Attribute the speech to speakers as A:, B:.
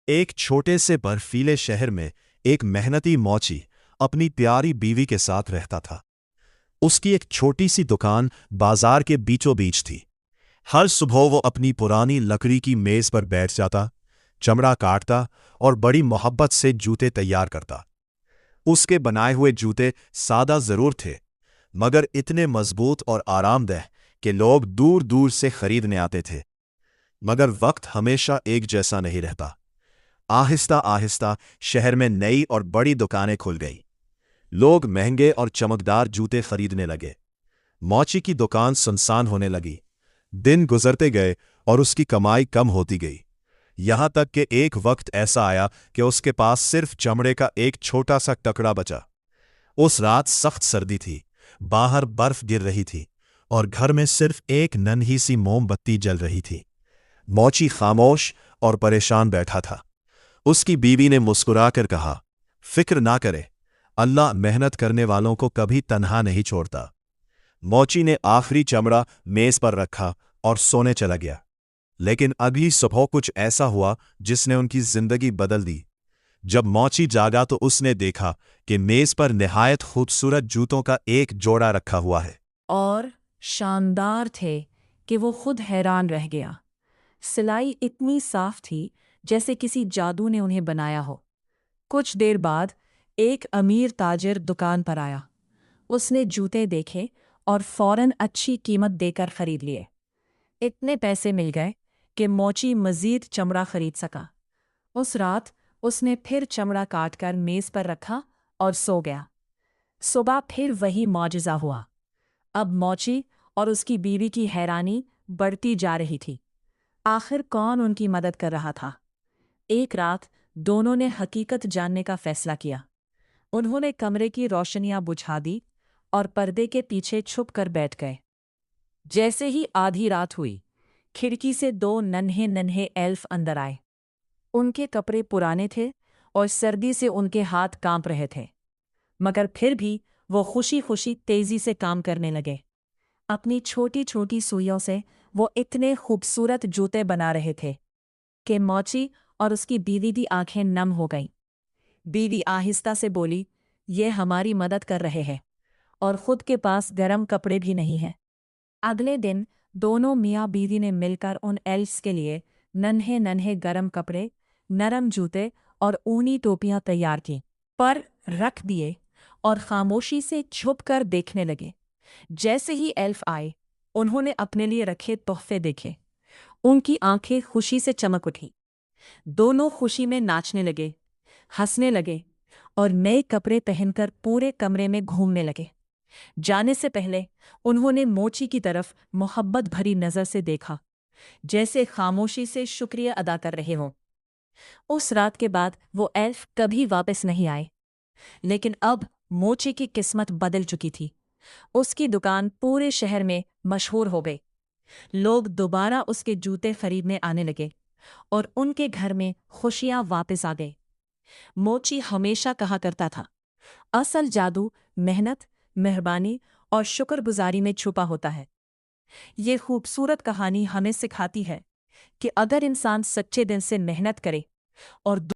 A: ایک چھوٹے سے برفیلے شہر میں ایک محنتی موچی اپنی پیاری بیوی کے ساتھ رہتا تھا۔ اس کی ایک چھوٹی سی دکان بازار کے بیچوں بیچ تھی۔ ہر صبح وہ اپنی پرانی لکڑی کی میز پر بیٹھ جاتا، چمڑا کاٹتا اور بڑی محبت سے جوتے تیار کرتا۔ اس کے بنائے ہوئے جوتے سادہ ضرور تھے، مگر اتنے مضبوط اور آرام دہ کہ لوگ دور دور سے خریدنے آتے تھے۔ مگر وقت ہمیشہ ایک جیسا نہیں رہتا۔ آہستہ آہستہ شہر میں نئی اور بڑی دکانیں کھل گئی۔ لوگ مہنگے اور چمکدار جوتے خریدنے لگے۔ موچی کی دکان سنسان ہونے لگی۔ دن گزرتے گئے اور اس کی کمائی کم ہوتی گئی، یہاں تک کہ ایک وقت ایسا آیا کہ اس کے پاس صرف چمڑے کا ایک چھوٹا سا ٹکڑا بچا۔ اس رات سخت سردی تھی، باہر برف گر رہی تھی اور گھر میں صرف ایک ننھی سی موم بتی جل رہی تھی۔ موچی خاموش اور پریشان بیٹھا تھا۔ اس کی بیوی نے مسکرا کر کہا، فکر نہ کرے، اللہ محنت کرنے والوں کو کبھی تنہا نہیں چھوڑتا۔ موچی نے آخری چمڑا میز پر رکھا اور سونے چلا گیا۔ لیکن اگلی صبح کچھ ایسا ہوا جس نے ان کی زندگی بدل دی۔ جب موچی جاگا تو اس نے دیکھا کہ میز پر نہایت خوبصورت جوتوں کا ایک جوڑا رکھا ہوا ہے،
B: اور شاندار تھے کہ وہ خود حیران رہ گیا۔ سلائی اتنی صاف تھی جیسے کسی جادو نے انہیں بنایا ہو۔ کچھ دیر بعد ایک امیر تاجر دکان پر آیا۔ اس نے جوتے دیکھے اور فوراً اچھی قیمت دے کر خرید لیے۔ اتنے پیسے مل گئے کہ موچی مزید چمڑا خرید سکا۔ اس رات اس نے پھر چمڑا کاٹ کر میز پر رکھا اور سو گیا۔ صبح پھر وہی معجزہ ہوا۔ اب موچی اور اس کی بیوی کی حیرانی بڑھتی جا رہی تھی۔ آخر کون ان کی مدد کر رہا تھا؟ ایک رات دونوں نے حقیقت جاننے کا فیصلہ کیا۔ انہوں نے کمرے کی روشنیاں بجھا دی اور پردے کے پیچھے چھپ کر بیٹھ گئے۔ جیسے ہی آدھی رات ہوئی، کھڑکی سے دو ننھے ننھے ایلف اندر آئے۔ ان کے کپڑے پرانے تھے اور سردی سے ان کے ہاتھ کانپ رہے تھے، مگر پھر بھی وہ خوشی خوشی تیزی سے کام کرنے لگے۔ اپنی چھوٹی چھوٹی سوئیوں سے وہ اتنے خوبصورت جوتے بنا رہے تھے کہ موچی اور اس کی بیوی کی آنکھیں نم ہو گئیں۔ بیوی آہستہ سے بولی، یہ ہماری مدد کر رہے ہیں اور خود کے پاس گرم کپڑے بھی نہیں ہیں۔ اگلے دن دونوں میاں بیوی نے مل کر ان ایلفز کے لیے ننھے ننھے گرم کپڑے، نرم جوتے اور اونی ٹوپیاں تیار کیں، پر رکھ دیے اور خاموشی سے چھپ کر دیکھنے لگے۔ جیسے ہی ایلف آئے، انہوں نے اپنے لیے رکھے تحفے دیکھے۔ ان کی آنکھیں خوشی سے چمک اٹھیں۔ دونوں خوشی میں ناچنے لگے، ہنسنے لگے اور نئے کپڑے پہن کر پورے کمرے میں گھومنے لگے۔ جانے سے پہلے انہوں نے موچی کی طرف محبت بھری نظر سے دیکھا، جیسے خاموشی سے شکریہ ادا کر رہے ہوں۔ اس رات کے بعد وہ ایلف کبھی واپس نہیں آئے۔ لیکن اب موچی کی قسمت بدل چکی تھی۔ اس کی دکان پورے شہر میں مشہور ہو گئی۔ لوگ دوبارہ اس کے جوتے خریدنے آنے لگے اور ان کے گھر میں خوشیاں واپس آ گئی۔ موچی ہمیشہ کہا کرتا تھا، اصل جادو محنت، مہربانی اور شکر گزاری میں چھپا ہوتا ہے۔ یہ خوبصورت کہانی ہمیں سکھاتی ہے کہ اگر انسان سچے دل سے محنت کرے اور